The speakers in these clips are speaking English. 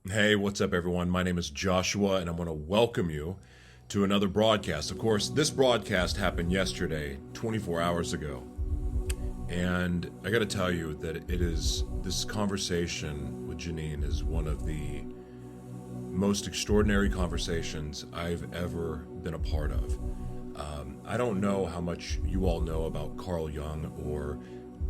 Hey, what's up, everyone? My name is Joshua, and I want to welcome you to another broadcast. Of course, this broadcast happened yesterday, 24 hours ago. And I got to tell you that this conversation with Jeannine is one of the most extraordinary conversations I've ever been a part of. I don't know how much you all know about Carl Jung or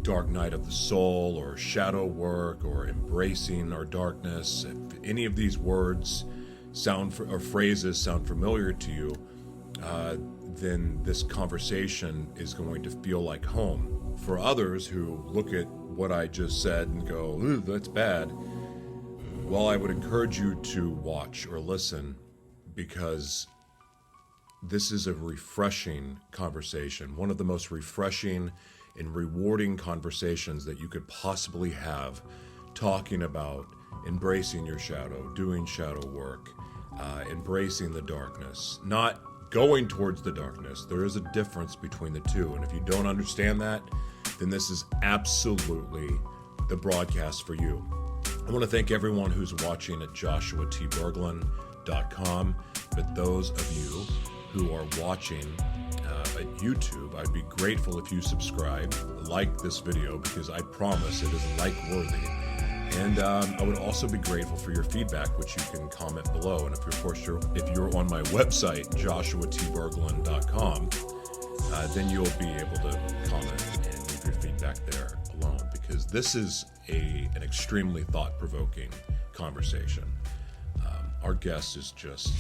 dark night of the soul or shadow work or embracing our darkness. If any of these words or phrases sound familiar to you, then this conversation is going to feel like home. For others who look at what I just said and go, "Ooh, that's bad," well, I would encourage you to watch or listen, because this is a refreshing conversation, one of the most refreshing and rewarding conversations that you could possibly have, talking about embracing your shadow, doing shadow work, embracing the darkness, not going towards the darkness. There is a difference between the two, and if you don't understand that, then this is absolutely the broadcast for you. I want to thank everyone who's watching at joshuatberglan.com, but those of you who are watching at YouTube, I'd be grateful if you subscribe, like this video, because I promise it is like-worthy. And I would also be grateful for your feedback, which you can comment below. And if you're on my website, joshuatberglan.com, then you'll be able to comment and leave your feedback there alone, because this is an extremely thought-provoking conversation. Our guest is just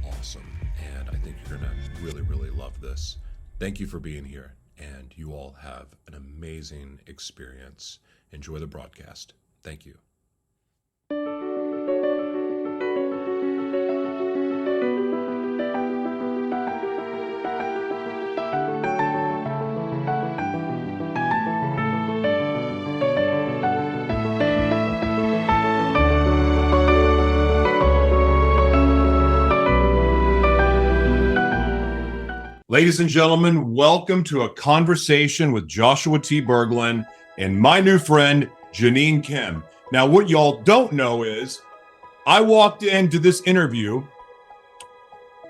awesome, and I think you're gonna really, really love this. Thank you for being here, and you all have an amazing experience. Enjoy the broadcast. Thank you. Ladies and gentlemen, welcome to a conversation with Joshua T. Berglan and my new friend, Jeannine Kim. Now, what y'all don't know is I walked into this interview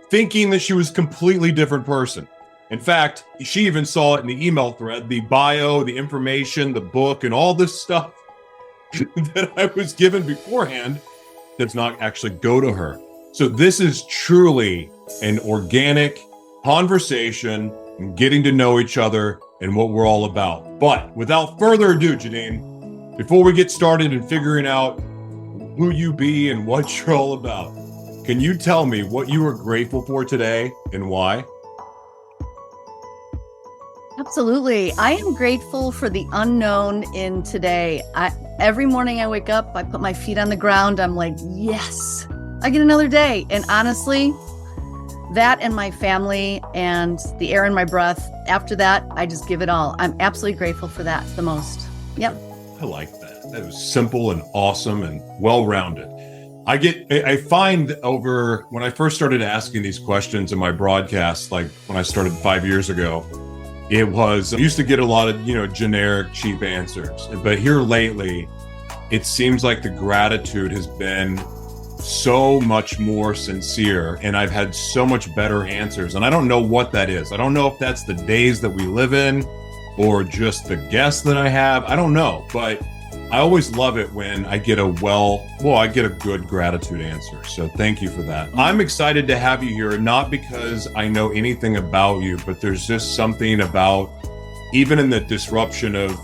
thinking that she was a completely different person. In fact, she even saw it in the email thread, the bio, the information, the book, and all this stuff that I was given beforehand does not actually go to her. So this is truly an organic conversation and getting to know each other and what we're all about. But without further ado, Jeannine, before we get started in figuring out who you be and what you're all about, can you tell me what you are grateful for today and why? Absolutely. I am grateful for the unknown in today. Every morning I wake up, I put my feet on the ground. I'm like, yes, I get another day. And honestly, that and my family and the air in my breath, after that, I just give it all. I'm absolutely grateful for that the most. Yep. I like that. That was simple and awesome and well-rounded. I find over when I first started asking these questions in my broadcasts, like when I started 5 years ago, I used to get a lot of, generic, cheap answers. But here lately, it seems like the gratitude has been so much more sincere, and I've had so much better answers. And I don't know what that is. I don't know if that's the days that we live in or just the guests that I have. I don't know, but I always love it when I get a good gratitude answer. So thank you for that. I'm excited to have you here, not because I know anything about you, but there's just something about, even in the disruption of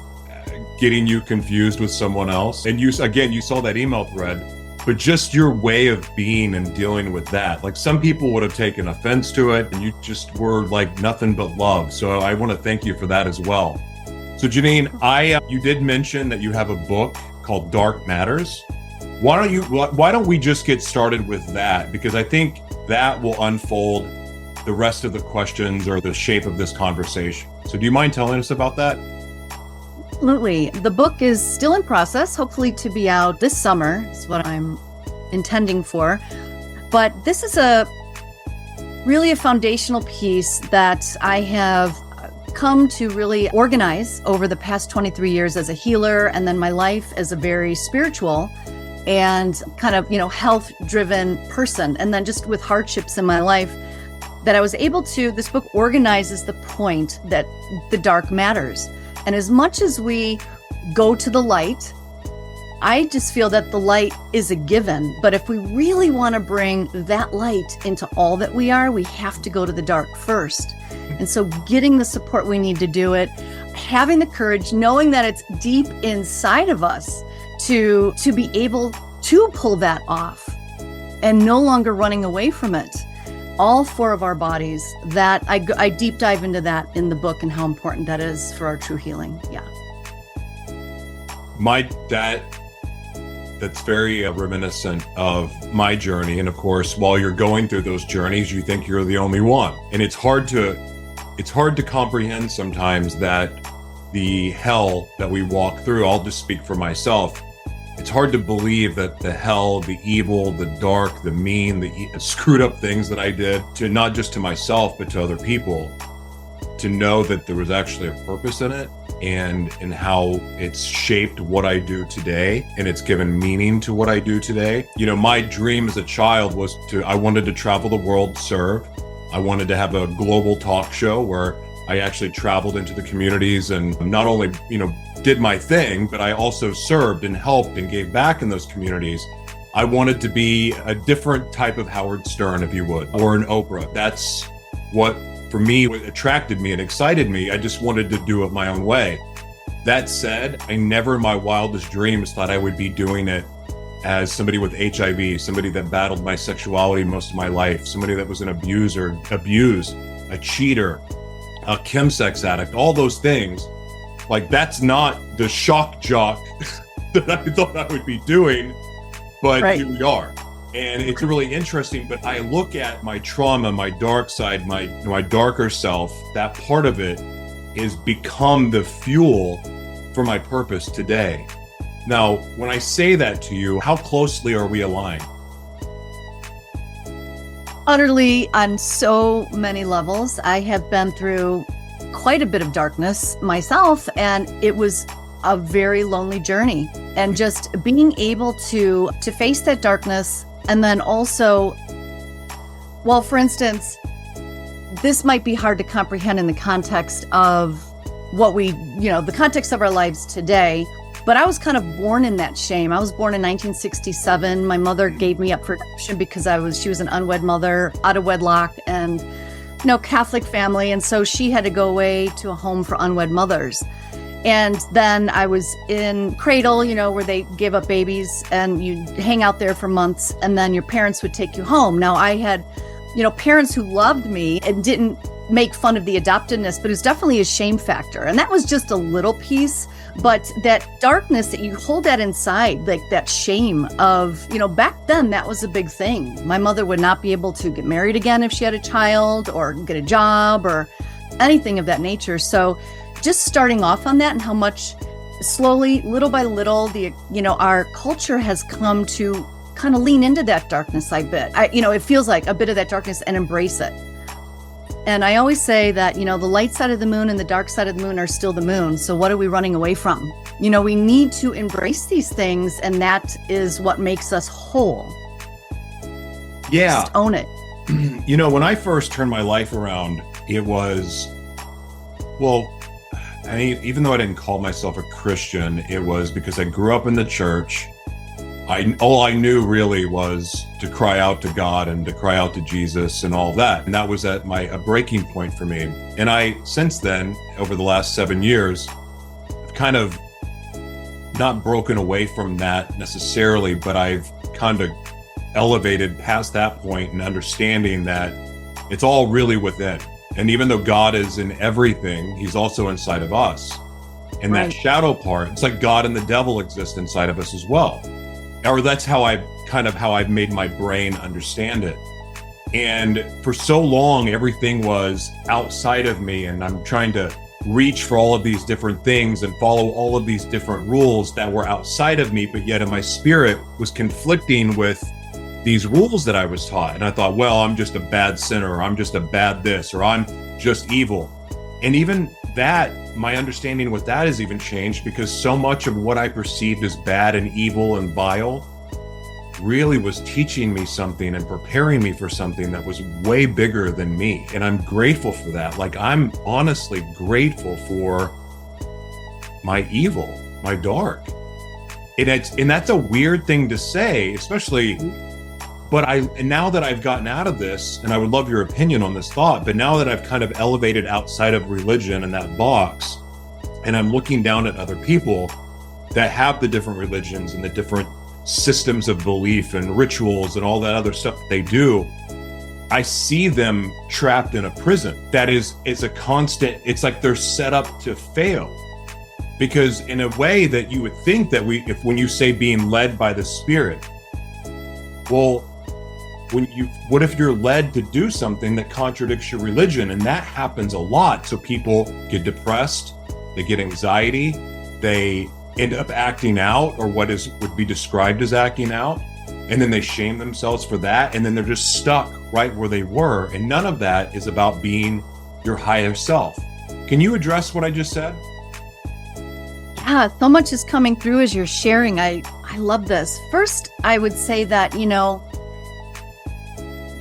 getting you confused with someone else. And you saw that email thread, but just your way of being and dealing with that. Like, some people would have taken offense to it, and you just were like nothing but love. So I want to thank you for that as well. So Jeannine, you did mention that you have a book called Dark Matters. Why don't we just get started with that? Because I think that will unfold the rest of the questions or the shape of this conversation. So do you mind telling us about that? Absolutely. The book is still in process, hopefully to be out this summer is what I'm intending for. But this is really a foundational piece that I have come to really organize over the past 23 years as a healer, and then my life as a very spiritual and kind of, health driven person. And then just with hardships in my life, that I was able to, this book organizes the point that the dark matters. And as much as we go to the light, I just feel that the light is a given. But if we really want to bring that light into all that we are, we have to go to the dark first. And so getting the support we need to do it, having the courage, knowing that it's deep inside of us to be able to pull that off and no longer running away from it. All 4 of our bodies, that I deep dive into that in the book and how important that is for our true healing. Yeah. That's very reminiscent of my journey. And of course, while you're going through those journeys, you think you're the only one. And it's hard to comprehend sometimes that the hell that we walk through, I'll just speak for myself. It's hard to believe that the hell, the evil, the dark, the mean, the screwed up things that I did, to not just to myself, but to other people, to know that there was actually a purpose in it, and how it's shaped what I do today, and it's given meaning to what I do today. My dream as a child was I wanted to travel the world, serve. I wanted to have a global talk show where I actually traveled into the communities and not only, did my thing, but I also served and helped and gave back in those communities. I wanted to be a different type of Howard Stern, if you would, or an Oprah. That's what, for me, attracted me and excited me. I just wanted to do it my own way. That said, I never in my wildest dreams thought I would be doing it as somebody with HIV, somebody that battled my sexuality most of my life, somebody that was an abuser, abused, a cheater, a chemsex addict, all those things. Like, that's not the shock jock that I thought I would be doing, but right. Here we are. And it's really interesting, but I look at my trauma, my dark side, my darker self, that part of it is become the fuel for my purpose today. Now, when I say that to you, how closely are we aligned? Utterly, on so many levels. I have been through quite a bit of darkness myself, and it was a very lonely journey. And just being able to face that darkness, and then also, well, for instance, this might be hard to comprehend in the context of what the context of our lives today, but I was kind of born in that shame. I was born in 1967. My mother gave me up for adoption because she was an unwed mother, out of wedlock, and Catholic family. And so she had to go away to a home for unwed mothers. And then I was in cradle, where they give up babies and you hang out there for months, and then your parents would take you home. Now I had, parents who loved me and didn't make fun of the adoptedness, but it was definitely a shame factor. And that was just a little piece, but that darkness that you hold that inside, like that shame of, back then that was a big thing. My mother would not be able to get married again if she had a child or get a job or anything of that nature. So just starting off on that, and how much slowly, little by little, our culture has come to kind of lean into that darkness a bit. It feels like a bit of that darkness and embrace it. And I always say that, the light side of the moon and the dark side of the moon are still the moon. So what are we running away from? We need to embrace these things, and that is what makes us whole. Yeah. Just own it. When I first turned my life around, it was, even though I didn't call myself a Christian, it was because I grew up in the church. All I knew really was to cry out to God and to cry out to Jesus and all that. And that was a breaking point for me. And I, since then, over the last 7 years, I've kind of not broken away from that necessarily, but I've kind of elevated past that point and understanding that it's all really within. And even though God is in everything, he's also inside of us. And right. That shadow part, it's like God and the devil exist inside of us as well. Or that's how I've made my brain understand it. And for so long, everything was outside of me, and I'm trying to reach for all of these different things and follow all of these different rules that were outside of me, but yet in my spirit was conflicting with these rules that I was taught. And I thought, well, I'm just a bad sinner, or I'm just a bad this, or I'm just evil. And even that, my understanding with that has even changed, because so much of what I perceived as bad and evil and vile really was teaching me something and preparing me for something that was way bigger than me. And I'm grateful for that. Like, I'm honestly grateful for my evil, my dark. And that's a weird thing to say, especially, and now that I've gotten out of this, and I would love your opinion on this thought, but now that I've kind of elevated outside of religion and that box, and I'm looking down at other people that have the different religions and the different systems of belief and rituals and all that other stuff that they do, I see them trapped in a prison that is a constant, it's like they're set up to fail. Because in a way that you would think that when you say being led by the Spirit, well, what if you're led to do something that contradicts your religion? And that happens a lot. So people get depressed, they get anxiety, they end up acting out, or would be described as acting out. And then they shame themselves for that. And then they're just stuck right where they were. And none of that is about being your higher self. Can you address what I just said? Yeah, so much is coming through as you're sharing. I love this. First, I would say that,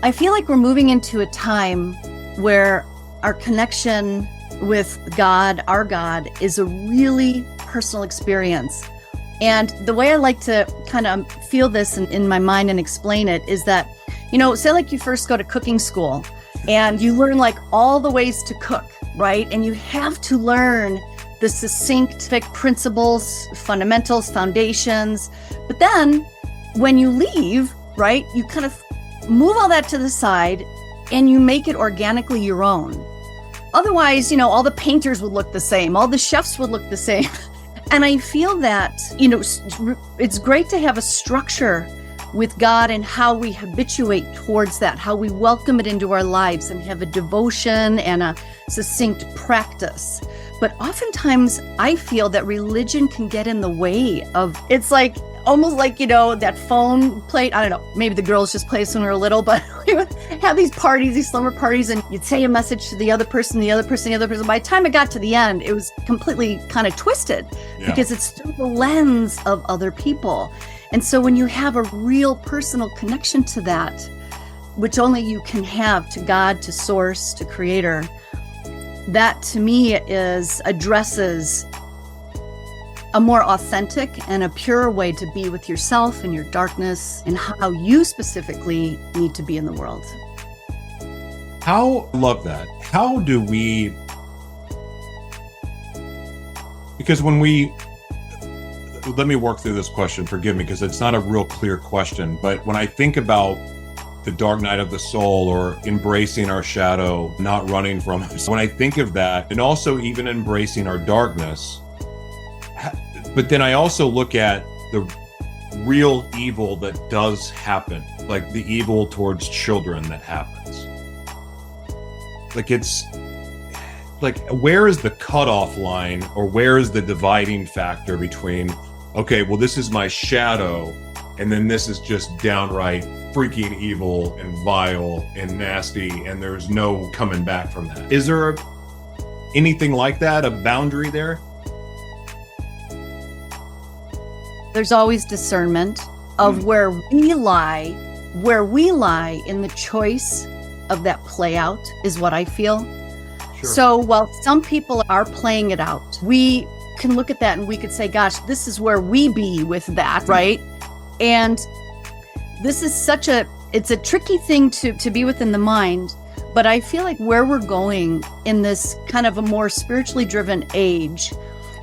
I feel like we're moving into a time where our connection with God, our God, is a really personal experience. And the way I like to kind of feel this in my mind and explain it is that, say like you first go to cooking school and you learn like all the ways to cook, right? And you have to learn the succinct principles, fundamentals, foundations. But then when you leave, right, you kind of move all that to the side and you make it organically your own. Otherwise, all the painters would look the same, all the chefs would look the same. And I feel that, it's great to have a structure with God and how we habituate towards that, how we welcome it into our lives and have a devotion and a succinct practice. But oftentimes I feel that religion can get in the way of, it's like, almost like, that phone played, I don't know, maybe the girls just played when we were little, but we would have these parties, these slumber parties, and you'd say a message to the other person, the other person, the other person. By the time it got to the end, it was completely kind of twisted because it's through the lens of other people. And so when you have a real personal connection to that, which only you can have to God, to Source, to Creator, that to me addresses a more authentic and a purer way to be with yourself and your darkness and how you specifically need to be in the world. I love that. How do we, because let me work through this question, forgive me, because it's not a real clear question, but when I think about the dark night of the soul or embracing our shadow, not running from it, when I think of that, and also even embracing our darkness, but then I also look at the real evil that does happen, like the evil towards children that happens. Like, it's like, where is the cutoff line, or where is the dividing factor between, okay, well, this is my shadow, and then this is just downright freaking evil and vile and nasty, and there's no coming back from that? Is there anything like that, a boundary there? There's always discernment of where we lie in the choice of that play out is what I feel. Sure. So while some people are playing it out, we can look at that and we could say, gosh, this is where we be with that, right? And this is it's a tricky thing to be within the mind, but I feel like where we're going in this kind of a more spiritually driven age,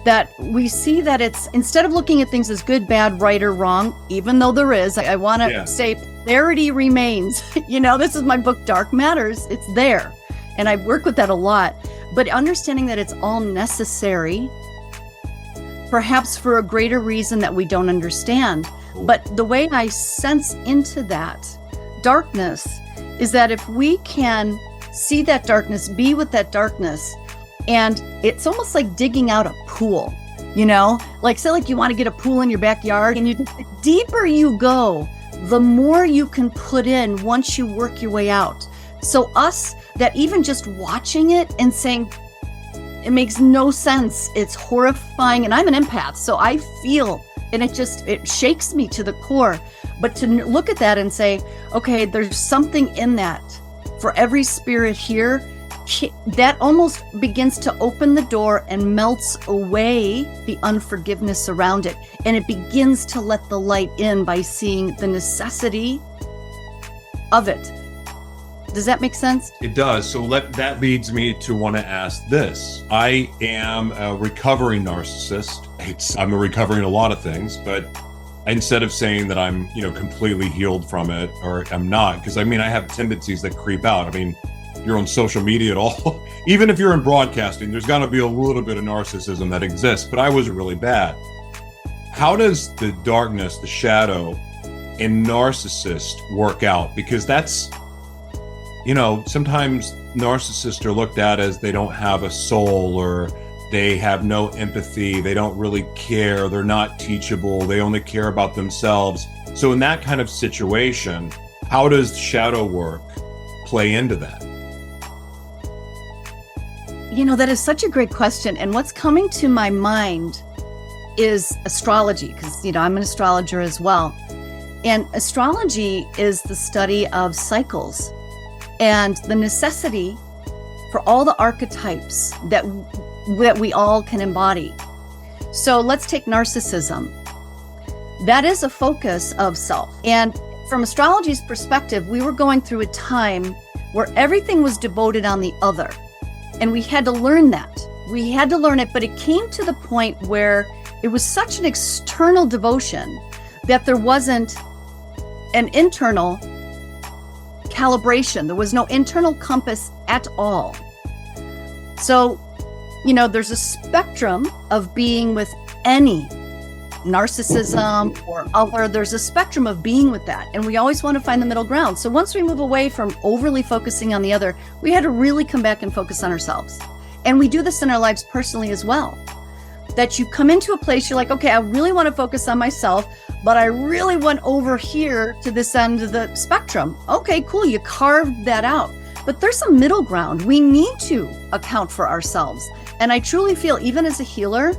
that we see that it's, instead of looking at things as good, bad, right, or wrong, even though there is, I want to say polarity remains. This is my book, Dark Matters. It's there. And I work with that a lot. But understanding that it's all necessary, perhaps for a greater reason that we don't understand. But the way I sense into that darkness is that if we can see that darkness, be with that darkness, and it's almost like digging out a pool, like say like you want to get a pool in your backyard, and the deeper you go, the more you can put in once you work your way out. So us that even just watching it and saying, it makes no sense, it's horrifying, and I'm an empath, so I feel, and it shakes me to the core. But to look at that and say, okay, there's something in that for every spirit here, that almost begins to open the door and melts away the unforgiveness around it. And it begins to let the light in by seeing the necessity of it. Does that make sense? It does. So that leads me to want to ask this. I am a recovering narcissist. I'm recovering a lot of things, but instead of saying that I'm, completely healed from it, or I'm not, because I have tendencies that creep out. You're on social media at all, even if you're in broadcasting, there's got to be a little bit of narcissism that exists, but I was really bad. How does the darkness, the shadow in narcissist work out? Because that's, sometimes narcissists are looked at as they don't have a soul, or they have no empathy. They don't really care. They're not teachable. They only care about themselves. So in that kind of situation, how does shadow work play into that? That is such a great question. And what's coming to my mind is astrology, because, I'm an astrologer as well. And astrology is the study of cycles and the necessity for all the archetypes that we all can embody. So let's take narcissism. That is a focus of self. And from astrology's perspective, we were going through a time where everything was devoted on the other. And we had to learn that. We had to learn it, but it came to the point where it was such an external devotion that there wasn't an internal calibration. There was no internal compass at all. So, there's a spectrum of being with any narcissism or other. There's a spectrum of being with that. And we always want to find the middle ground. So once we move away from overly focusing on the other, we had to really come back and focus on ourselves. And we do this in our lives personally as well. That you come into a place, you're like, okay, I really want to focus on myself, but I really went over here to this end of the spectrum. Okay, cool. You carved that out. But there's some middle ground. We need to account for ourselves. And I truly feel, even as a healer,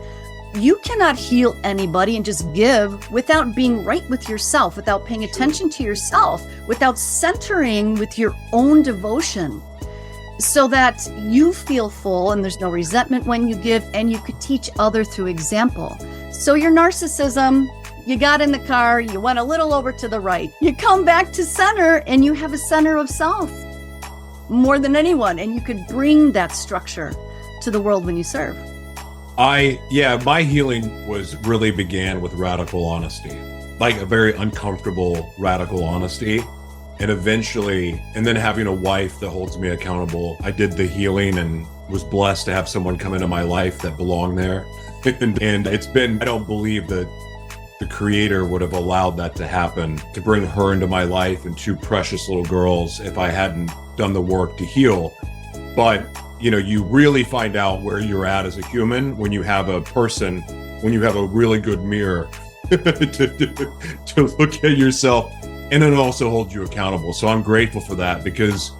you cannot heal anybody and just give without being right with yourself, without paying attention to yourself, without centering with your own devotion, so that you feel full and there's no resentment when you give, and you could teach other through example. So your narcissism, you got in the car, you went a little over to the right, you come back to center, and you have a center of self more than anyone, and you could bring that structure to the world when you serve. My healing really began with radical honesty, like a very uncomfortable radical honesty. And eventually, and then having a wife that holds me accountable, I did the healing and was blessed to have someone come into my life that belonged there. and it's been, I don't believe that the creator would have allowed that to happen, to bring her into my life and two precious little girls, if I hadn't done the work to heal. But you really find out where you're at as a human when you have a person, when you have a really good mirror to look at yourself, and it also holds you accountable. So I'm grateful for that, because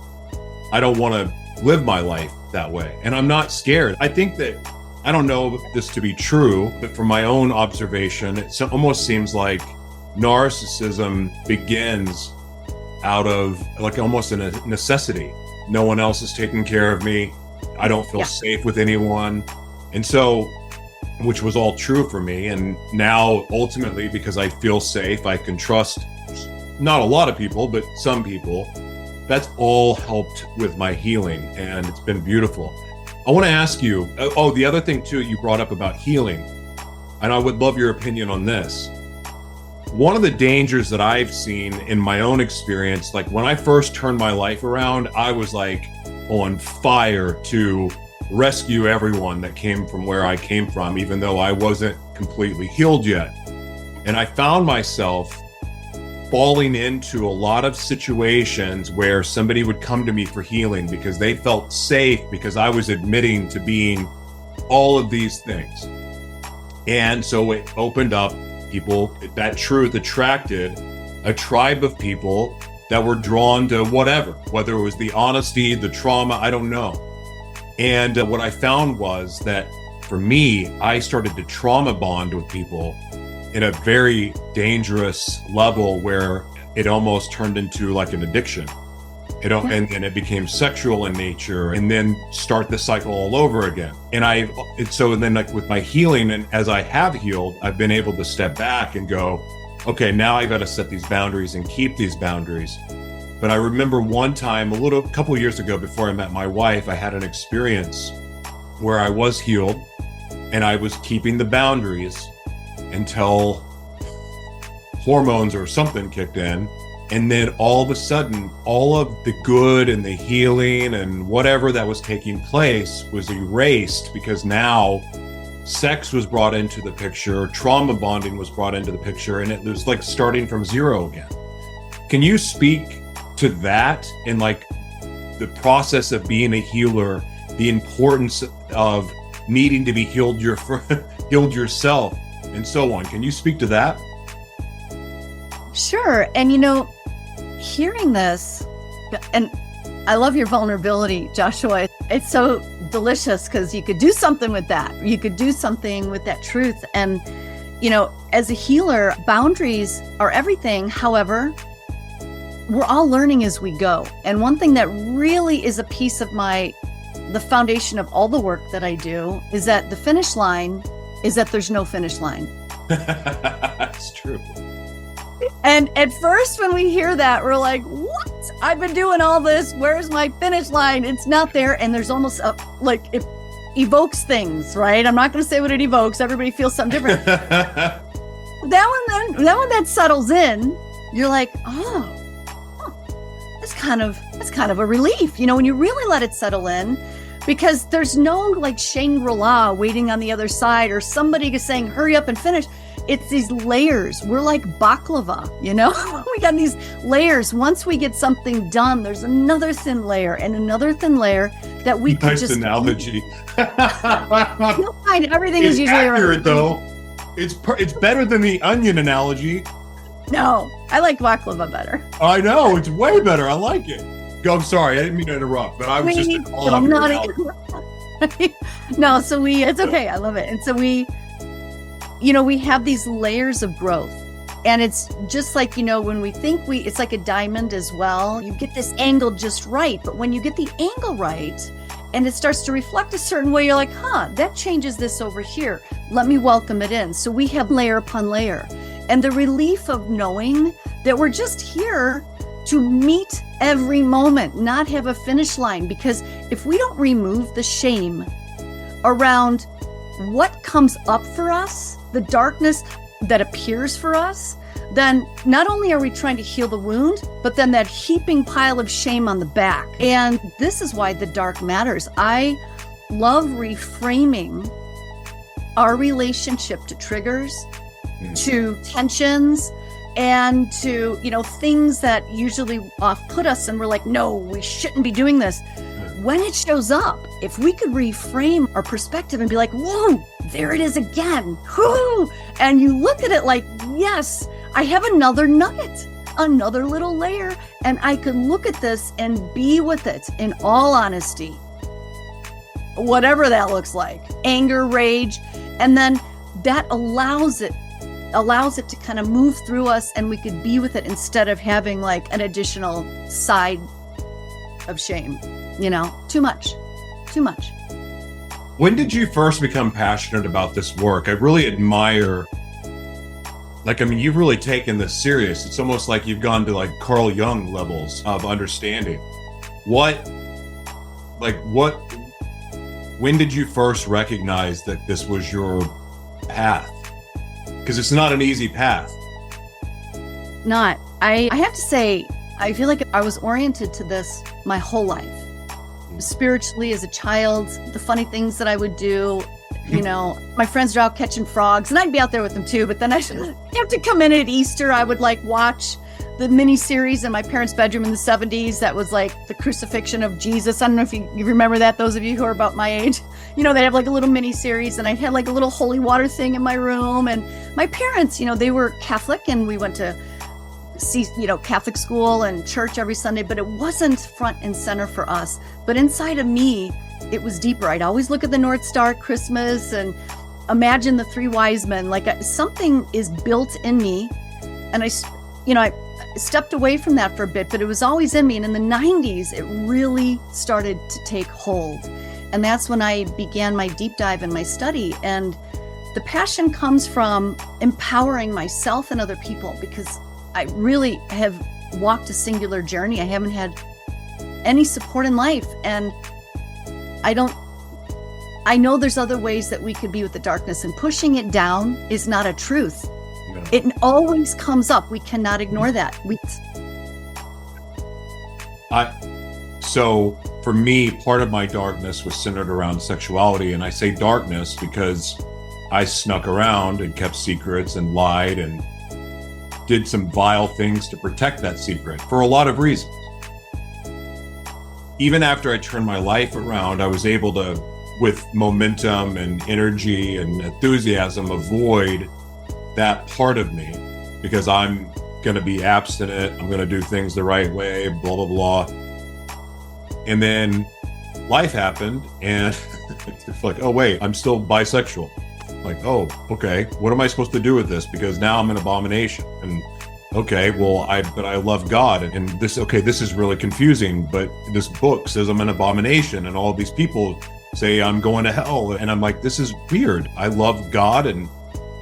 I don't want to live my life that way. And I'm not scared. I think that, I don't know this to be true, but from my own observation, it almost seems like narcissism begins out of like almost a necessity. No one else is taking care of me. I don't feel safe with anyone. And so, which was all true for me. And now ultimately, because I feel safe, I can trust not a lot of people, but some people. That's all helped with my healing, and it's been beautiful. I want to ask you, the other thing too, you brought up about healing, and I would love your opinion on this. One of the dangers that I've seen in my own experience, like when I first turned my life around, I was like on fire to rescue everyone that came from where I came from, even though I wasn't completely healed yet. And I found myself falling into a lot of situations where somebody would come to me for healing because they felt safe, because I was admitting to being all of these things. And so it opened up people, that truth attracted a tribe of people that were drawn to whatever, whether it was the honesty, the trauma, I don't know. And what I found was that for me, I started to trauma bond with people. in a very dangerous level where it almost turned into like an addiction. And then it became sexual in nature, and then start the cycle all over again. And then like with my healing, and as I have healed, I've been able to step back and go, okay, now I got to set these boundaries and keep these boundaries. But I remember one time, a couple of years ago, before I met my wife, I had an experience where I was healed and I was keeping the boundaries until hormones or something kicked in. And then all of a sudden, all of the good and the healing and whatever that was taking place was erased, because now sex was brought into the picture, trauma bonding was brought into the picture, and it was like starting from zero again. Can you speak to that and like the process of being a healer, the importance of needing to be healed yourself, and so on? Can you speak to that? Sure. And hearing this, and I love your vulnerability, Joshua. It's so delicious because you could do something with that. You could do something with that truth. And, as a healer, boundaries are everything. However, we're all learning as we go. And one thing that really is a piece of the foundation of all the work that I do is that the finish line is that there's no finish line. That's true. And at first, when we hear that, we're like, what? I've been doing all this. Where's my finish line? It's not there. And there's almost it evokes things, right? I'm not going to say what it evokes. Everybody feels something different. That one that settles in, you're like, that's kind of a relief, when you really let it settle in, because there's no like Shangri-La waiting on the other side or somebody saying, hurry up and finish. It's these layers. We're like baklava, we got these layers. Once we get something done, there's another thin layer and another thin layer that we can just... Nice analogy. You'll find everything is usually accurate, though. It's better than the onion analogy. No, I like baklava better. I know, it's way better. I like it. Go, I'm sorry, I didn't mean to interrupt, but I was just I'm not No, so it's okay. I love it. And so we have these layers of growth, and it's just like, when we think it's like a diamond as well. You get this angle just right, but when you get the angle right and it starts to reflect a certain way, you're like, that changes this over here. Let me welcome it in. So we have layer upon layer, and the relief of knowing that we're just here to meet every moment, not have a finish line. Because if we don't remove the shame around what comes up for us, the darkness that appears for us, then not only are we trying to heal the wound, but then that heaping pile of shame on the back. And this is why the dark matters. I love reframing our relationship to triggers, to tensions, and to, things that usually off-put us, and we're like, no, we shouldn't be doing this. When it shows up, if we could reframe our perspective and be like, whoa, there it is again. Whoo! And you look at it like, yes, I have another nugget, another little layer, and I could look at this and be with it in all honesty. Whatever that looks like, anger, rage, and then that allows it to kind of move through us, and we could be with it instead of having like an additional side of shame. Too much. When did you first become passionate about this work? I really admire, you've really taken this serious. It's almost like you've gone to like Carl Jung levels of understanding. When did you first recognize that this was your path? Because it's not an easy path. Not. I have to say, I feel like I was oriented to this my whole life. Spiritually, as a child, the funny things that I would do, my friends are out catching frogs, and I'd be out there with them too, but then I should have to come in at Easter. I would watch the mini series in my parents' bedroom in the 70s. That was like the crucifixion of Jesus. I don't know if you remember that, those of you who are about my age. They have like a little mini series, and I had like a little holy water thing in my room. And my parents, they were Catholic, and we went to see, Catholic school and church every Sunday, but it wasn't front and center for us. But inside of me, it was deeper. I'd always look at the North Star at Christmas, and imagine the three wise men, like something is built in me. And I stepped away from that for a bit, but it was always in me. And in the 90s, it really started to take hold. And that's when I began my deep dive in my study. And the passion comes from empowering myself and other people, because I really have walked a singular journey. I haven't had any support in life. And I know there's other ways that we could be with the darkness, and pushing it down is not a truth. No. It always comes up. We cannot ignore that. So for me, part of my darkness was centered around sexuality. And I say darkness because I snuck around and kept secrets and lied and did some vile things to protect that secret for a lot of reasons. Even after I turned my life around, I was able to, with momentum and energy and enthusiasm, avoid that part of me, because I'm going to be abstinent. I'm going to do things the right way, blah, blah, blah. And then life happened, and it's like, oh, wait, I'm still bisexual. Like, oh, okay, what am I supposed to do with this? Because now I'm an abomination. And okay, well, but I love God. And this is really confusing, but this book says I'm an abomination, and all these people say I'm going to hell. And I'm like, this is weird. I love God, and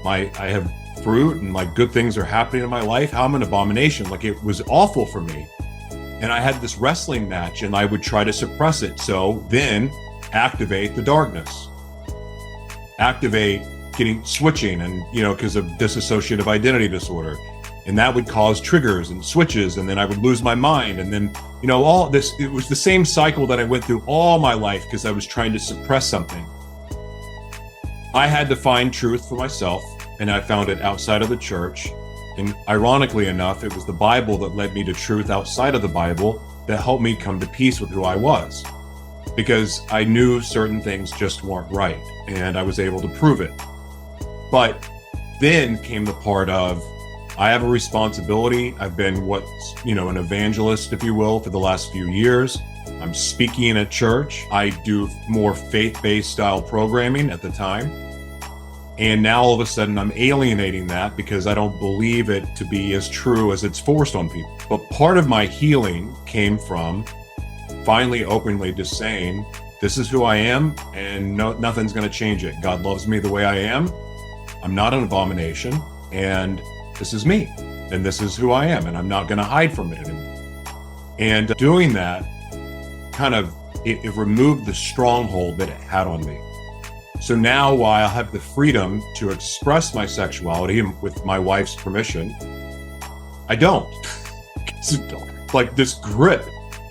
I have fruit, and like good things are happening in my life. How I'm an abomination? Like, it was awful for me. And I had this wrestling match, and I would try to suppress it. So then activate the darkness, activate switching, and, because of dissociative identity disorder. And that would cause triggers and switches, and then I would lose my mind. And then, all this, it was the same cycle that I went through all my life, because I was trying to suppress something. I had to find truth for myself, and I found it outside of the church. And ironically enough, it was the Bible that led me to truth outside of the Bible that helped me come to peace with who I was, because I knew certain things just weren't right, and I was able to prove it. But then came the part of, I have a responsibility. I've been an evangelist, if you will, for the last few years. I'm speaking at church. I do more faith-based style programming at the time. And now all of a sudden I'm alienating that, because I don't believe it to be as true as it's forced on people. But part of my healing came from finally openly just saying, this is who I am, and nothing's going to change it. God loves me the way I am. I'm not an abomination, and this is me, and this is who I am, and I'm not going to hide from it anymore. And doing that kind of, it removed the stronghold that it had on me. So now, while I have the freedom to express my sexuality with my wife's permission, I don't. It's like this grip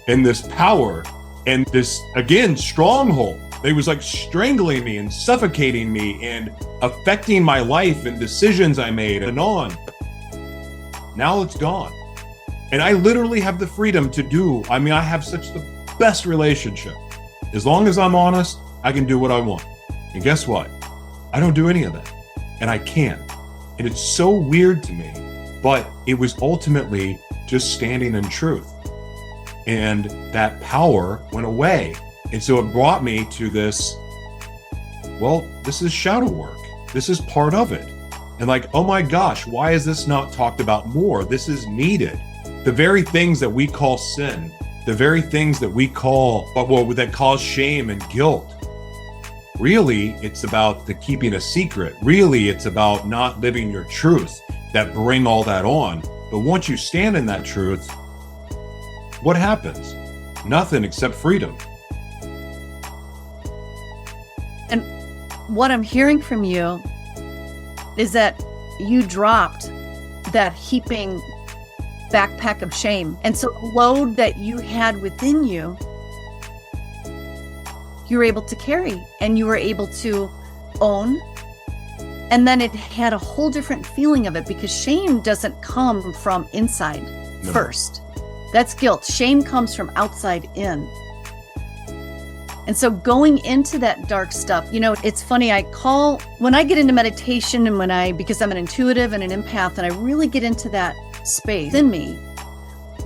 and this power and this, again, stronghold. It was like strangling me and suffocating me and affecting my life and decisions I made and on. Now it's gone. And I literally have the freedom to I have such the best relationship. As long as I'm honest, I can do what I want. And guess what? I don't do any of that. And I can't. And it's so weird to me, but it was ultimately just standing in truth. And that power went away. And so it brought me to this, this is shadow work. This is part of it. And like, oh my gosh, why is this not talked about more? This is needed. The very things that we call sin, the very things that we that cause shame and guilt, really, it's about the keeping a secret. Really, it's about not living your truth that bring all that on. But once you stand in that truth, what happens? Nothing except freedom. And what I'm hearing from you is that you dropped that heaping backpack of shame. And so the load that you had within you, you were able to carry, and you were able to own. And then it had a whole different feeling of it, because shame doesn't come from inside first. That's guilt. Shame comes from outside in. And so going into that dark stuff, it's funny, when I get into meditation and because I'm an intuitive and an empath, and I really get into that space in me,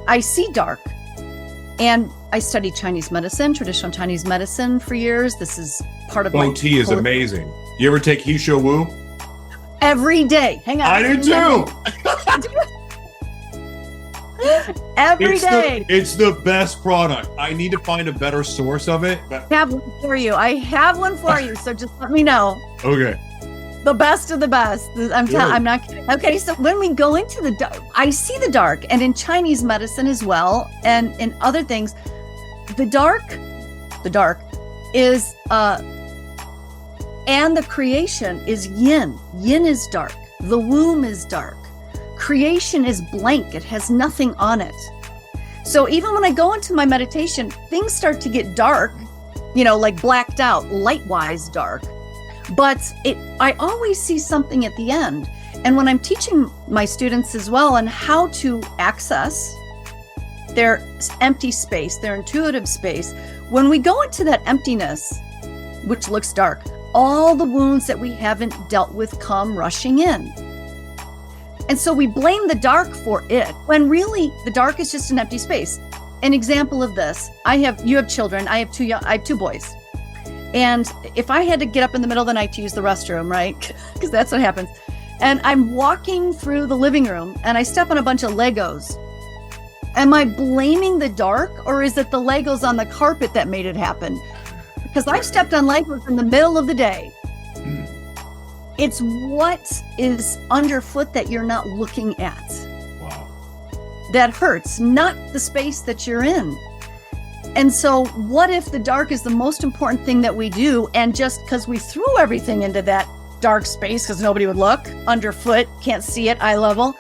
I see dark. And I studied Chinese medicine, traditional Chinese medicine for years. This is part of my tea is amazing. You ever take He Shou Wu? Every day. Hang on. I do too. Every day. It's the best product. I need to find a better source of it. I have one for you. I have one for you. So just let me know. Okay. The best of the best. I'm not kidding. Okay, so when we go into the dark, I see the dark, and in Chinese medicine as well, and in other things, the dark is, and the creation is yin. Yin is dark. The womb is dark. Creation is blank. It has nothing on it. So even when I go into my meditation, things start to get dark, like blacked out, light-wise dark. But I always see something at the end. And when I'm teaching my students as well on how to access their empty space, their intuitive space, when we go into that emptiness, which looks dark, all the wounds that we haven't dealt with come rushing in. And so we blame the dark for it, when really the dark is just an empty space. An example of this, you have children, I have two boys. And if I had to get up in the middle of the night to use the restroom, right? Because that's what happens. And I'm walking through the living room and I step on a bunch of Legos. Am I blaming the dark, or is it the Legos on the carpet that made it happen? Because I've stepped on Legos in the middle of the day. It's what is underfoot that you're not looking at. Wow. That hurts, not the space that you're in. And so what if the dark is the most important thing that we do, and just because we threw everything into that dark space because nobody would look, underfoot, can't see it, eye level,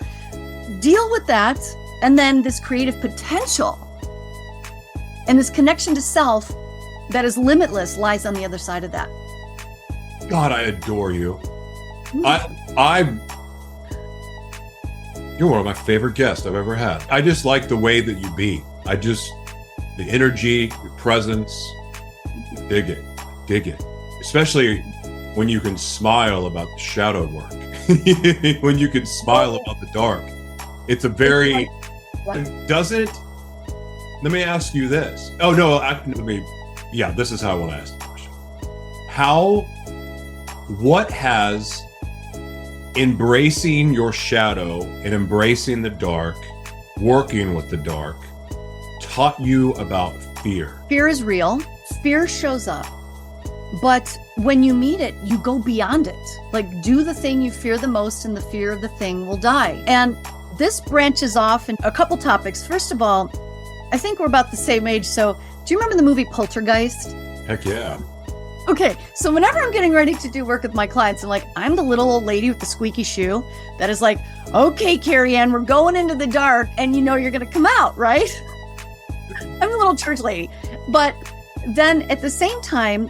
deal with that, and then this creative potential and this connection to self that is limitless lies on the other side of that. God, I adore you. You're one of my favorite guests I've ever had. I just like the way that you be. The energy, your presence, dig it. Especially when you can smile about the shadow work, when you can smile about the dark. It's a very, let me ask you this. Oh no, this is how I want to ask the question. What has embracing your shadow and embracing the dark, working with the dark, taught you about fear? Fear is real. Fear shows up. But when you meet it, you go beyond it. Like, do the thing you fear the most, and the fear of the thing will die. And this branches off in a couple topics. First of all, I think we're about the same age. So do you remember the movie Poltergeist? Heck yeah. Okay, so whenever I'm getting ready to do work with my clients, I'm the little old lady with the squeaky shoe that is like, okay, Carrie Ann, we're going into the dark, and you're going to come out, right? I'm a little church lady. But then at the same time,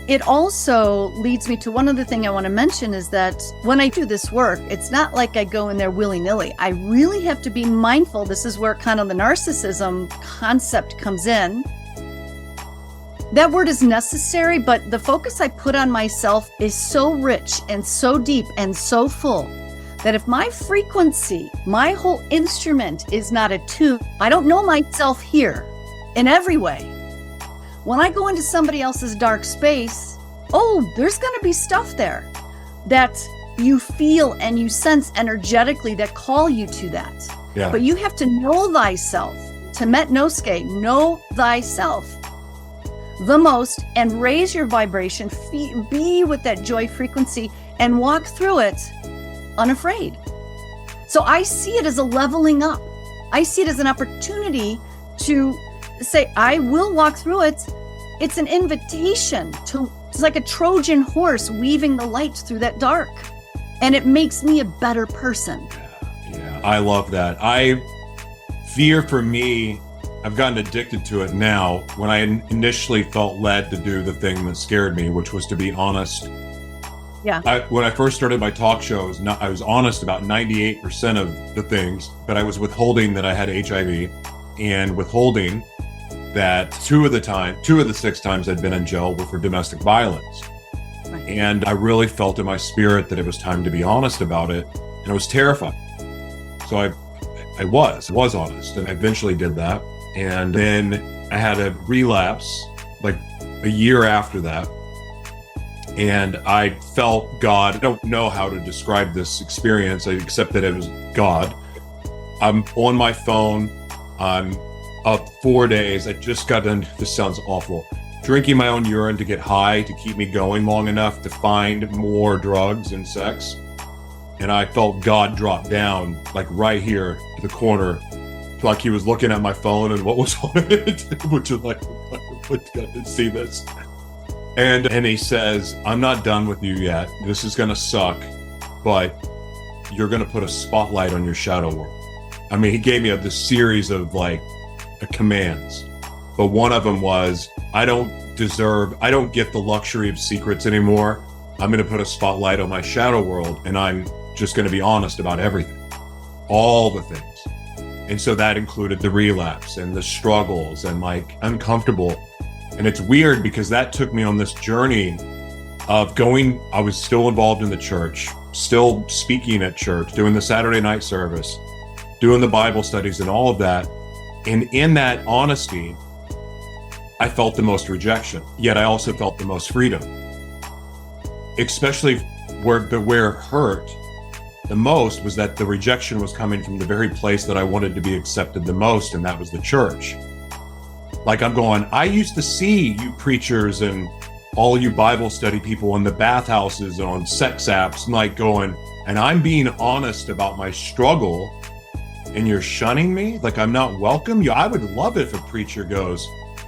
it also leads me to one other thing I want to mention, is that when I do this work, it's not like I go in there willy-nilly. I really have to be mindful. This is where kind of the narcissism concept comes in. That word is necessary, but the focus I put on myself is so rich and so deep and so full that if my frequency, my whole instrument is not attuned, I don't know myself here in every way. When I go into somebody else's dark space, there's going to be stuff there that you feel and you sense energetically that call you to that. Yeah. But you have to know thyself. Temet noske, know thyself the most, and raise your vibration, be with that joy frequency, and walk through it unafraid. So I see it as a leveling up. I see it as an opportunity to say, I will walk through it. It's an invitation it's like a Trojan horse weaving the light through that dark. And it makes me a better person. Yeah, I love that. Fear for me, I've gotten addicted to it now. When I initially felt led to do the thing that scared me, which was to be honest. Yeah. When I first started my talk shows, I was honest about 98% of the things, but I was withholding that I had HIV, and withholding that two of the 6 times I'd been in jail were for domestic violence. Right. And I really felt in my spirit that it was time to be honest about it, and I was terrified. So I was honest, and I eventually did that. And then I had a relapse like a year after that. And I felt God. I don't know how to describe this experience, except that it was God. I'm on my phone. I'm up 4 days. I just got done, this sounds awful, drinking my own urine to get high to keep me going long enough to find more drugs and sex. And I felt God drop down like right here to the corner, like he was looking at my phone and what was on it, which is like, God didn't see this. And he says, I'm not done with you yet. This is gonna suck, but you're gonna put a spotlight on your shadow world. I mean, he gave me this series of like commands, but one of them was, I don't get the luxury of secrets anymore. I'm gonna put a spotlight on my shadow world, and I'm just gonna be honest about everything, all the things. And so that included the relapse and the struggles and like uncomfortable. And it's weird because that took me on this journey of going, I was still involved in the church, still speaking at church, doing the Saturday night service, doing the Bible studies and all of that. And in that honesty, I felt the most rejection, yet I also felt the most freedom. Especially where it hurt the most was that the rejection was coming from the very place that I wanted to be accepted the most, and that was the church. Like I'm going, I used to see you preachers and all you Bible study people in the bathhouses and on sex apps, and like going, and I'm being honest about my struggle, and you're shunning me? Like I'm not welcome? I would love it if a preacher goes,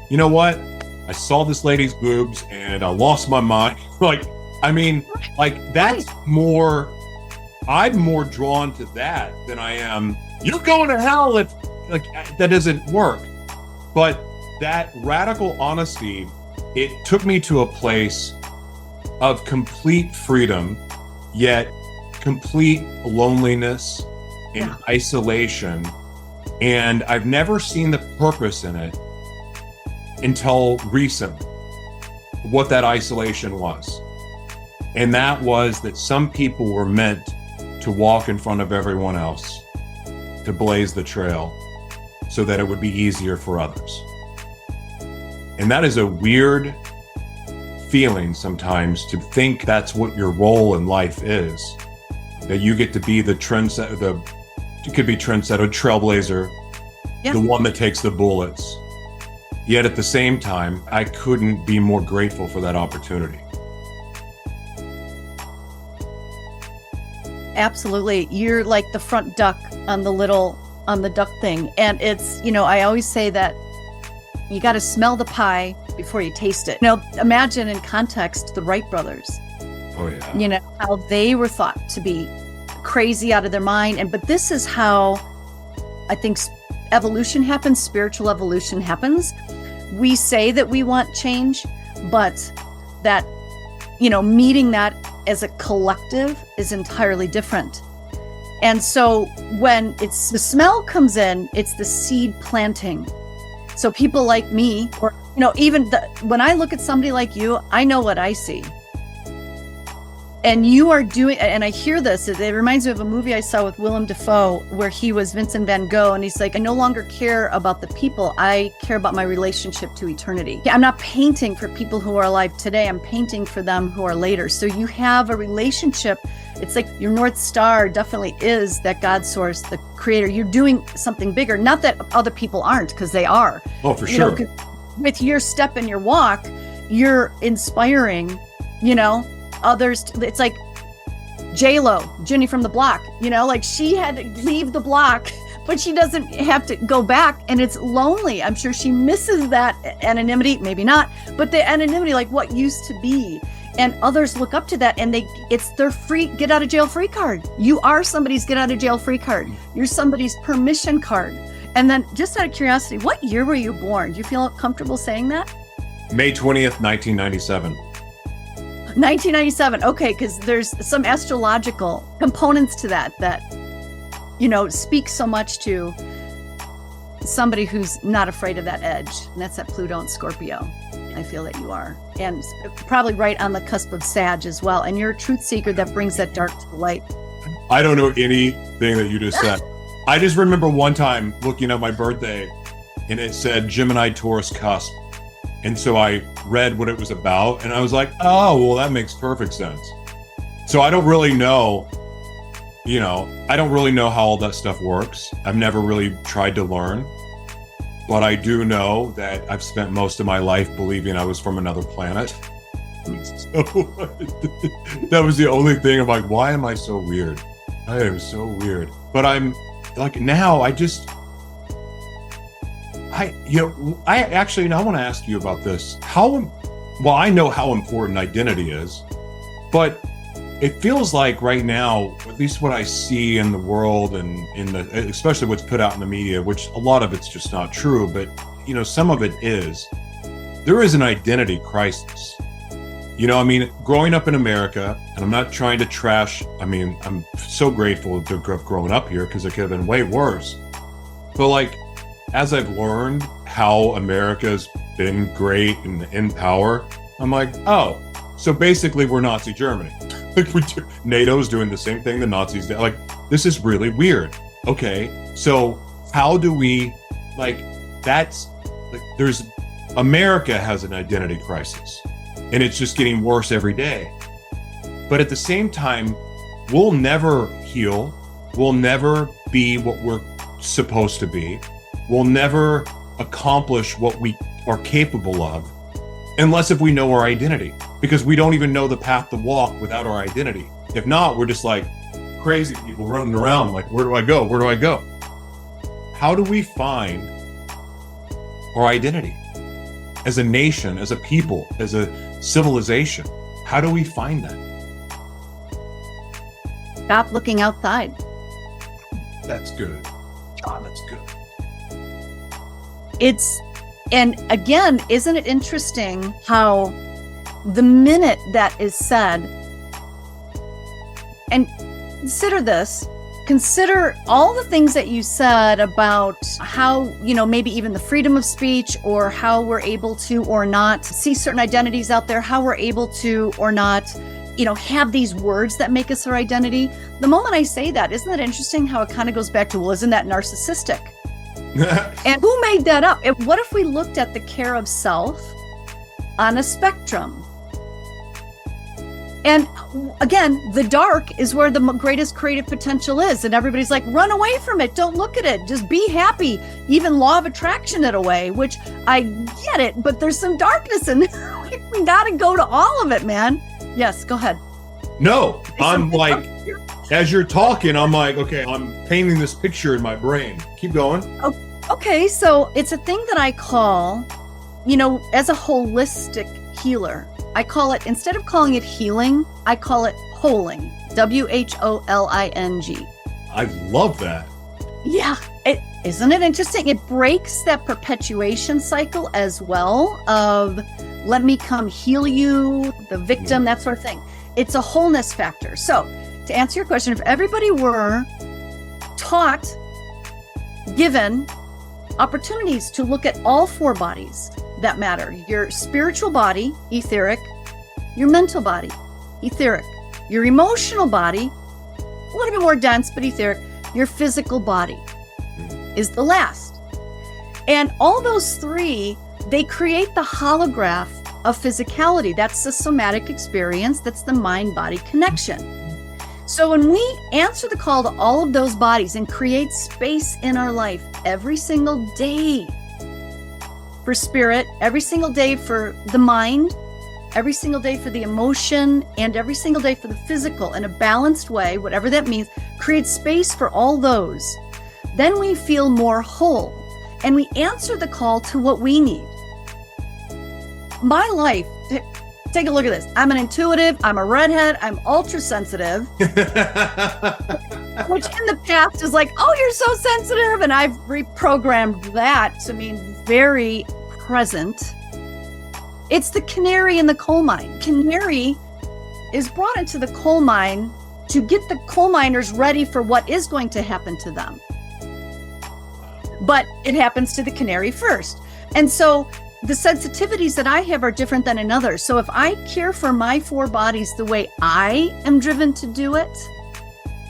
you know what? I saw this lady's boobs and I lost my mind. Like, I mean, like that's more, I'm more drawn to that than I am, you're going to hell if, like, that doesn't work. But that radical honesty, it took me to a place of complete freedom, yet complete loneliness and isolation. And I've never seen the purpose in it until recently, what that isolation was. And that was that some people were meant to walk in front of everyone else, to blaze the trail so that it would be easier for others. And that is a weird feeling sometimes, to think that's what your role in life is, that you get to be the trendsetter, you could be trendsetter, trailblazer, the one that takes the bullets. Yet at the same time, I couldn't be more grateful for that opportunity. Absolutely. You're like the front duck on the duck thing. And it's, I always say that you got to smell the pie before you taste it. Imagine in context, the Wright brothers. Oh yeah. How they were thought to be crazy out of their mind. But this is how I think evolution happens, spiritual evolution happens. We say that we want change, but that, meeting that as a collective is entirely different. And so when the smell comes in, it's the seed planting. So people like me, or, even when I look at somebody like you, I know what I see. And you are doing, and I hear this, it reminds me of a movie I saw with Willem Dafoe where he was Vincent van Gogh, and he's like, I no longer care about the people, I care about my relationship to eternity. I'm not painting for people who are alive today, I'm painting for them who are later. So you have a relationship, it's like your North Star definitely is that God source, the creator. You're doing something bigger, not that other people aren't, because they are. Oh, for sure. With your step and your walk, you're inspiring, others. It's like J-Lo, Jenny from the block, like she had to leave the block, but she doesn't have to go back, and it's lonely. I'm sure she misses that anonymity, maybe not, but the anonymity, like what used to be. And others look up to that, and it's their free get out of jail free card. You are somebody's get out of jail free card. You're somebody's permission card. And then, just out of curiosity, what year were you born? Do you feel comfortable saying that? May 20th, 1997. 1997. Okay, because there's some astrological components to that speak so much to somebody who's not afraid of that edge. And that's that Pluto and Scorpio. I feel that you are. And probably right on the cusp of Sag as well. And you're a truth seeker that brings that dark to the light. I don't know anything that you just said. I just remember one time looking at my birthday and it said Gemini Taurus cusp. And so I read what it was about, and I was like, oh, well, that makes perfect sense. So I don't really know, I don't really know how all that stuff works. I've never really tried to learn, but I do know that I've spent most of my life believing I was from another planet. So that was the only thing. I'm like, why am I so weird? I am so weird. But I'm like, now I want to ask you about this. I know how important identity is, but it feels like right now, at least what I see in the world and especially what's put out in the media, which a lot of it's just not true, but some of it is, there is an identity crisis. Growing up in America, and I'm not trying to trash, I'm so grateful to have grown up here because it could have been way worse. But as I've learned how America's been great and in power, I'm like, oh, so basically we're Nazi Germany. NATO's doing the same thing the Nazis did. This is really weird. Okay, so how do we, America has an identity crisis, and it's just getting worse every day. But at the same time, we'll never heal. We'll never be what we're supposed to be. We'll never accomplish what we are capable of unless if we know our identity, because we don't even know the path to walk without our identity. If not, we're just like crazy people running around like, where do I go? Where do I go? How do we find our identity as a nation, as a people, as a civilization? How do we find that? Stop looking outside. That's good. God, that's good. And again, isn't it interesting how the minute that is said, and consider all the things that you said about how, maybe even the freedom of speech, or how we're able to or not see certain identities out there, how we're able to or not, have these words that make us our identity. The moment I say that, isn't that interesting how it kind of goes back to, well, isn't that narcissistic? And who made that up? What if we looked at the care of self on a spectrum? And again, the dark is where the greatest creative potential is. And everybody's like, run away from it. Don't look at it. Just be happy. Even law of attraction it away, which I get it, but there's some darkness in there. We got to go to all of it, man. Yes, go ahead. No, I'm like, as you're talking, I'm like, okay, I'm painting this picture in my brain. Keep going. Okay, so it's a thing that I call, as a holistic healer, I call it, instead of calling it healing, I call it holing. WHOLING. I love that. Yeah, isn't it interesting? It breaks that perpetuation cycle as well of let me come heal you, the victim, that sort of thing. It's a wholeness factor. So to answer your question, if everybody were taught, given opportunities to look at all four bodies that matter, your spiritual body, etheric, your mental body, etheric, your emotional body, a little bit more dense, but etheric, your physical body is the last. And all those three, they create the holograph of physicality. That's the somatic experience. That's the mind-body connection. So when we answer the call to all of those bodies and create space in our life every single day for spirit, every single day for the mind, every single day for the emotion, and every single day for the physical in a balanced way, whatever that means, create space for all those, then we feel more whole and we answer the call to what we need. My life, take a look at this. I'm an intuitive, I'm a redhead, I'm ultra sensitive, which in the past is like, oh, you're so sensitive. And I've reprogrammed that to mean very present. It's the canary in the coal mine. Canary is brought into the coal mine to get the coal miners ready for what is going to happen to them. But it happens to the canary first. And so the sensitivities that I have are different than in others. So if I care for my four bodies the way I am driven to do it,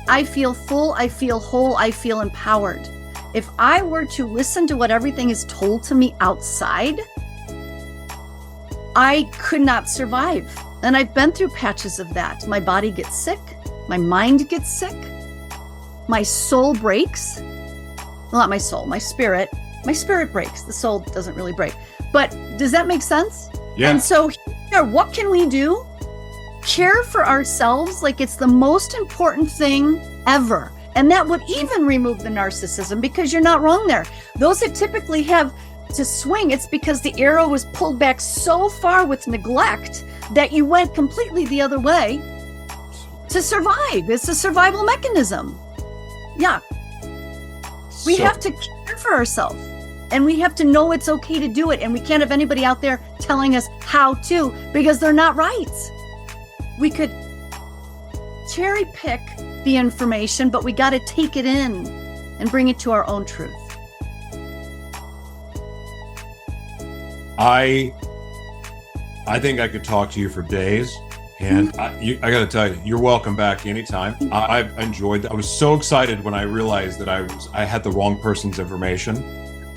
I feel full, I feel whole, I feel empowered. If I were to listen to what everything is told to me outside, I could not survive. And I've been through patches of that. My body gets sick. My mind gets sick. My soul breaks. Well, not my soul, my spirit. My spirit breaks. The soul doesn't really break. But does that make sense? Yeah. And so here, what can we do? Care for ourselves like it's the most important thing ever. And that would even remove the narcissism, because you're not wrong there. Those that typically have to swing, it's because the arrow was pulled back so far with neglect that you went completely the other way to survive. It's a survival mechanism. Yeah. We have to care for ourselves, and we have to know it's okay to do it. And we can't have anybody out there telling us how to, because they're not right. We could cherry pick the information, but we got to take it in and bring it to our own truth. I think I could talk to you for days, and I got to tell you, you're welcome back anytime. I've enjoyed that. I was so excited when I realized that I had the wrong person's information,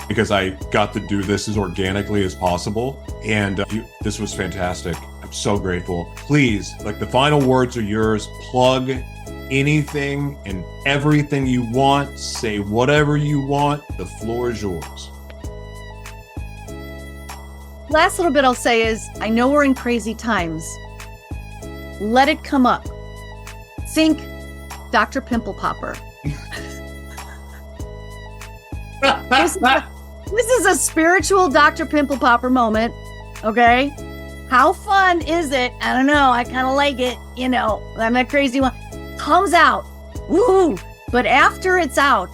because I got to do this as organically as possible, and this was fantastic. I'm so grateful. Please, like, the final words are yours. Plug anything and everything you want. Say whatever you want. The floor is yours. Last little bit I'll say is, I know we're in crazy times. Let it come up. Think Dr. Pimple Popper. This is a spiritual Dr. Pimple Popper moment, okay? How fun is it? I don't know. I kind of like it. You know, I'm that crazy one. Comes out. Woo! But after it's out,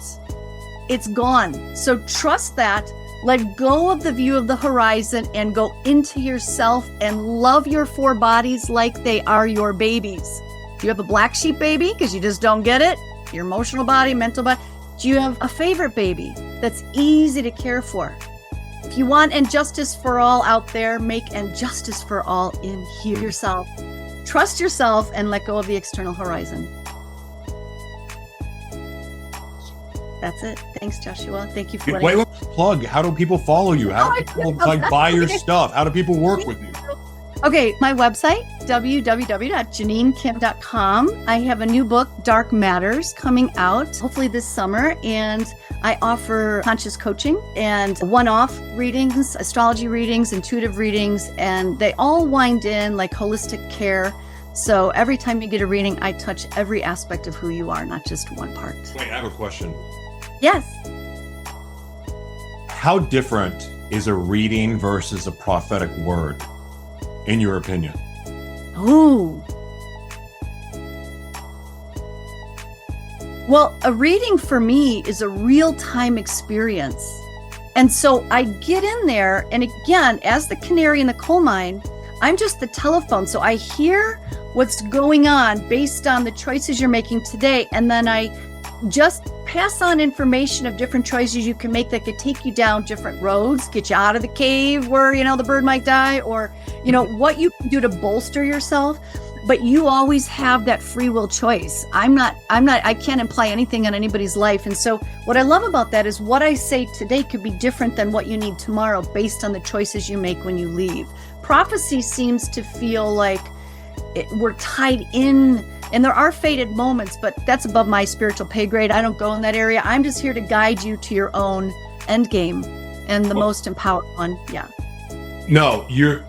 it's gone. So trust that. Let go of the view of the horizon and go into yourself and love your 4 bodies like they are your babies. Do you have a black sheep baby because you just don't get it? Your emotional body, mental body. Do you have a favorite baby that's easy to care for? If you want injustice for all out there, make injustice for all in here yourself. Trust yourself and let go of the external horizon. That's it. Thanks, Joshua. Thank you for letting me. Plug. How do people follow you? How do people buy your stuff? How do people work with you? Okay, my website, www.JeannineKim.com. I have a new book, Dark Matters, coming out hopefully this summer, and I offer conscious coaching and one-off readings, astrology readings, intuitive readings, and they all wind in like holistic care. So every time you get a reading, I touch every aspect of who you are, not just one part. Wait, I have a question. Yes. How different is a reading versus a prophetic word, in your opinion? Ooh. Well, a reading for me is a real-time experience. And so I get in there, and again, as the canary in the coal mine, I'm just the telephone. So I hear what's going on based on the choices you're making today, and then I just pass on information of different choices you can make that could take you down different roads, get you out of the cave where, you know, the bird might die, or, you know, what you can do to bolster yourself. But you always have that free will choice. I can't imply anything on anybody's life. And so what I love about that is what I say today could be different than what you need tomorrow based on the choices you make when you leave. Prophecy seems to feel like we're tied in, and there are fated moments, but that's above my spiritual pay grade. I don't go in that area. I'm just here to guide you to your own end game and the most empowered one. Yeah. No,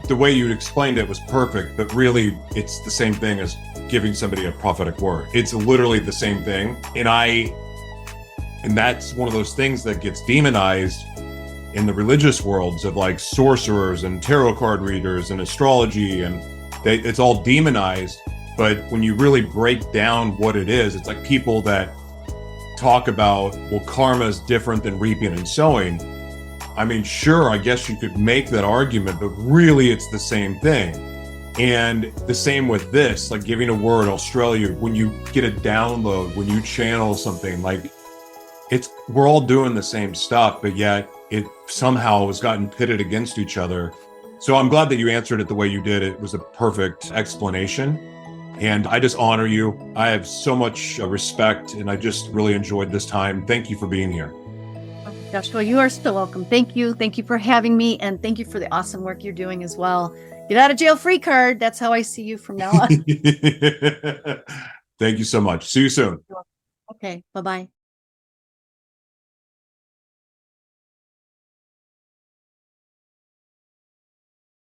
the way you explained it was perfect, but really it's the same thing as giving somebody a prophetic word. It's literally the same thing. And that's one of those things that gets demonized in the religious worlds of like sorcerers and tarot card readers and astrology, and it's all demonized. But when you really break down what it is, it's like people that talk about, well, karma is different than reaping and sowing. I mean, sure, I guess you could make that argument, but really it's the same thing. And the same with this, like giving a word, Australia, when you get a download, when you channel something, like we're all doing the same stuff, but yet it somehow has gotten pitted against each other. So I'm glad that you answered it the way you did. It was a perfect explanation. And I just honor you. I have so much respect, and I just really enjoyed this time. Thank you for being here. Joshua, you are so welcome. Thank you. Thank you for having me. And thank you for the awesome work you're doing as well. Get out of jail free card. That's how I see you from now on. Thank you so much. See you soon. Okay. Bye-bye.